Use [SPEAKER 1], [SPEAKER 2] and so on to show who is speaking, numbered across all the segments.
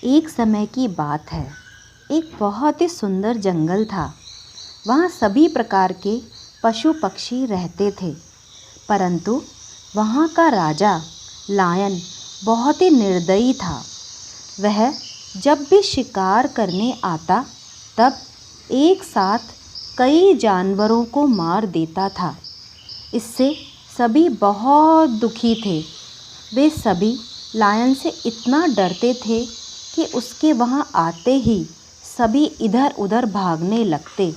[SPEAKER 1] एक समय की बात है। एक बहुत ही सुंदर जंगल था। वहाँ सभी प्रकार के पशु पक्षी रहते थे, परंतु वहाँ का राजा लायन बहुत ही निर्दयी था। वह जब भी शिकार करने आता तब एक साथ कई जानवरों को मार देता था। इससे सभी बहुत दुखी थे। वे सभी लायन से इतना डरते थे कि उसके वहाँ आते ही सभी इधर उधर भागने लगते।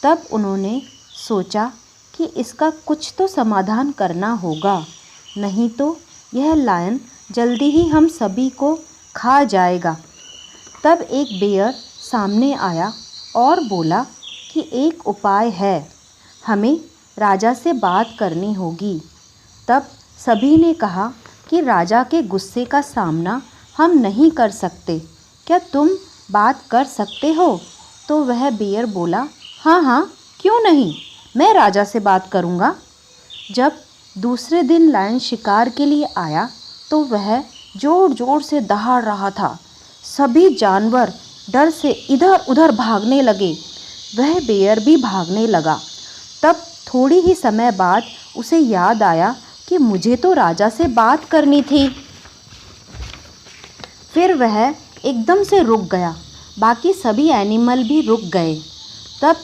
[SPEAKER 1] तब उन्होंने सोचा कि इसका कुछ तो समाधान करना होगा, नहीं तो यह लायन जल्दी ही हम सभी को खा जाएगा। तब एक बेयर सामने आया और बोला कि एक उपाय है, हमें राजा से बात करनी होगी। तब सभी ने कहा कि राजा के गुस्से का सामना हम नहीं कर सकते, क्या तुम बात कर सकते हो? तो वह बेयर बोला, हाँ हाँ, क्यों नहीं, मैं राजा से बात करूँगा। जब दूसरे दिन लायन शिकार के लिए आया तो वह जोर जोर से दहाड़ रहा था। सभी जानवर डर से इधर उधर भागने लगे। वह बेयर भी भागने लगा। तब थोड़ी ही समय बाद उसे याद आया कि मुझे तो राजा से बात करनी थी। फिर वह एकदम से रुक गया। बाकी सभी एनिमल भी रुक गए। तब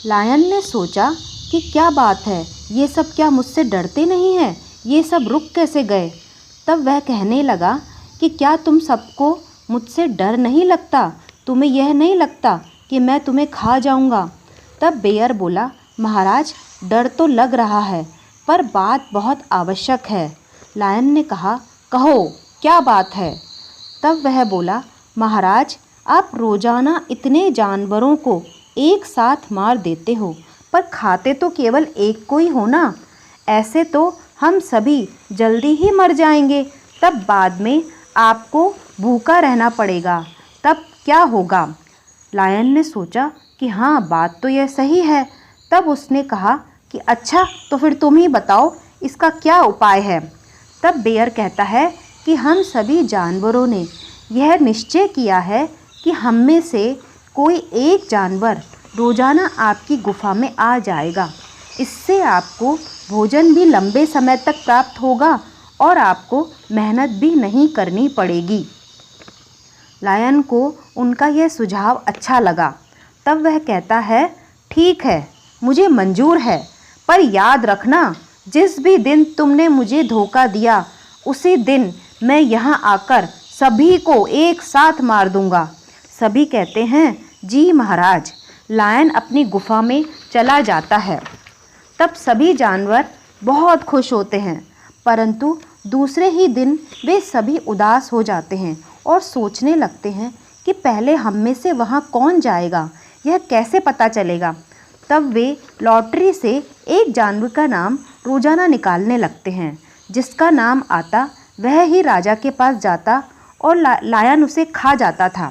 [SPEAKER 1] लायन ने सोचा कि क्या बात है, ये सब क्या मुझसे डरते नहीं हैं? ये सब रुक कैसे गए? तब वह कहने लगा कि क्या तुम सबको मुझसे डर नहीं लगता? तुम्हें यह नहीं लगता कि मैं तुम्हें खा जाऊंगा? तब बेयर बोला, महाराज, डर तो लग रहा है, पर बात बहुत आवश्यक है। लायन ने कहा, कहो क्या बात है? तब वह बोला, महाराज, आप रोजाना इतने जानवरों को एक साथ मार देते हो, पर खाते तो केवल एक को ही हो ना। ऐसे तो हम सभी जल्दी ही मर जाएंगे। तब बाद में आपको भूखा रहना पड़ेगा, तब क्या होगा? लायन ने सोचा कि हाँ, बात तो यह सही है। तब उसने कहा कि अच्छा, तो फिर तुम ही बताओ इसका क्या उपाय है। तब बेयर कहता है कि हम सभी जानवरों ने यह निश्चय किया है कि हम में से कोई एक जानवर रोजाना आपकी गुफा में आ जाएगा। इससे आपको भोजन भी लंबे समय तक प्राप्त होगा और आपको मेहनत भी नहीं करनी पड़ेगी। लायन को उनका यह सुझाव अच्छा लगा। तब वह कहता है, ठीक है, मुझे मंजूर है, पर याद रखना, जिस भी दिन तुमने मुझे धोखा दिया उसी दिन मैं यहाँ आकर सभी को एक साथ मार दूंगा। सभी कहते हैं, जी महाराज। लायन अपनी गुफा में चला जाता है। तब सभी जानवर बहुत खुश होते हैं, परंतु दूसरे ही दिन वे सभी उदास हो जाते हैं और सोचने लगते हैं कि पहले हम में से वहाँ कौन जाएगा, यह कैसे पता चलेगा। तब वे लॉटरी से एक जानवर का नाम रोजाना निकालने लगते हैं। जिसका नाम आता वह ही राजा के पास जाता और लायन उसे खा जाता था।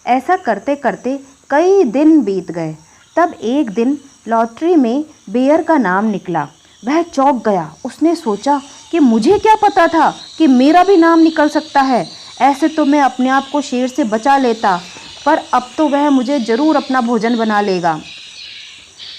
[SPEAKER 1] ऐसा करते करते कई दिन बीत गए। तब एक दिन लॉटरी में बेयर का नाम निकला। वह चौंक गया। उसने सोचा कि मुझे क्या पता था कि मेरा भी नाम निकल सकता है। ऐसे तो मैं अपने आप को शेर से बचा लेता, पर अब तो वह मुझे ज़रूर अपना भोजन बना लेगा।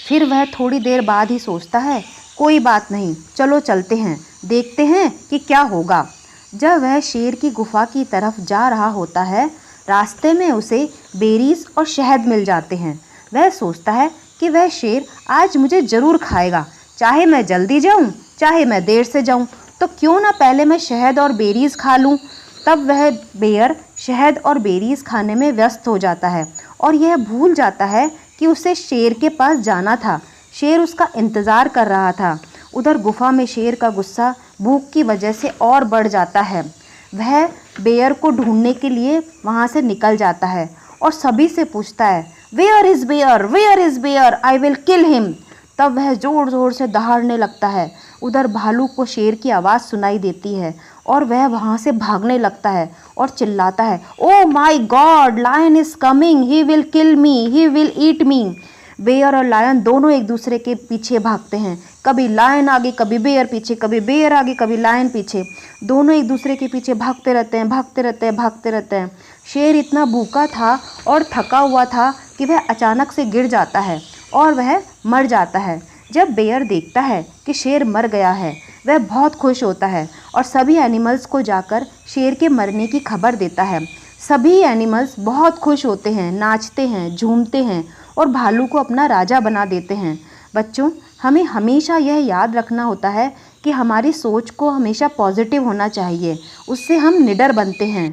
[SPEAKER 1] फिर वह थोड़ी देर बाद ही सोचता है, कोई बात नहीं, चलो चलते हैं, देखते हैं कि क्या होगा। जब वह शेर की गुफा की तरफ जा रहा होता है, रास्ते में उसे बेरीज और शहद मिल जाते हैं। वह सोचता है कि वह शेर आज मुझे ज़रूर खाएगा, चाहे मैं जल्दी जाऊं, चाहे मैं देर से जाऊं, तो क्यों ना पहले मैं शहद और बेरीज खा लूं। तब वह बेयर शहद और बेरीज खाने में व्यस्त हो जाता है और यह भूल जाता है कि उसे शेर के पास जाना था। शेर उसका इंतज़ार कर रहा था। उधर गुफा में शेर का गुस्सा भूख की वजह से और बढ़ जाता है। वह बेयर को ढूंढने के लिए वहाँ से निकल जाता है और सभी से पूछता है, where is bear, where is bear, I will kill him. तब वह ज़ोर ज़ोर से दहाड़ने लगता है। उधर भालू को शेर की आवाज़ सुनाई देती है और वह वहाँ से भागने लगता है और चिल्लाता है, oh my god, lion is coming, he will kill me, he will eat me. Bear और लायन दोनों एक दूसरे के पीछे भागते हैं। कभी लायन आगे, कभी बेयर पीछे, कभी बेयर आगे, कभी लायन पीछे। दोनों एक दूसरे के पीछे भागते रहते हैं, भागते रहते हैं, भागते रहते हैं। शेर इतना भूखा था और थका हुआ था कि वह अचानक से गिर जाता है और वह मर जाता है। जब बेयर देखता है कि शेर मर गया है, वह बहुत खुश होता है और सभी एनिमल्स को जाकर शेर के मरने की खबर देता है। सभी एनिमल्स बहुत खुश होते हैं, नाचते हैं, झूमते हैं और भालू को अपना राजा बना देते हैं। बच्चों, हमें हमेशा यह याद रखना होता है कि हमारी सोच को हमेशा पॉजिटिव होना चाहिए, उससे हम निडर बनते हैं।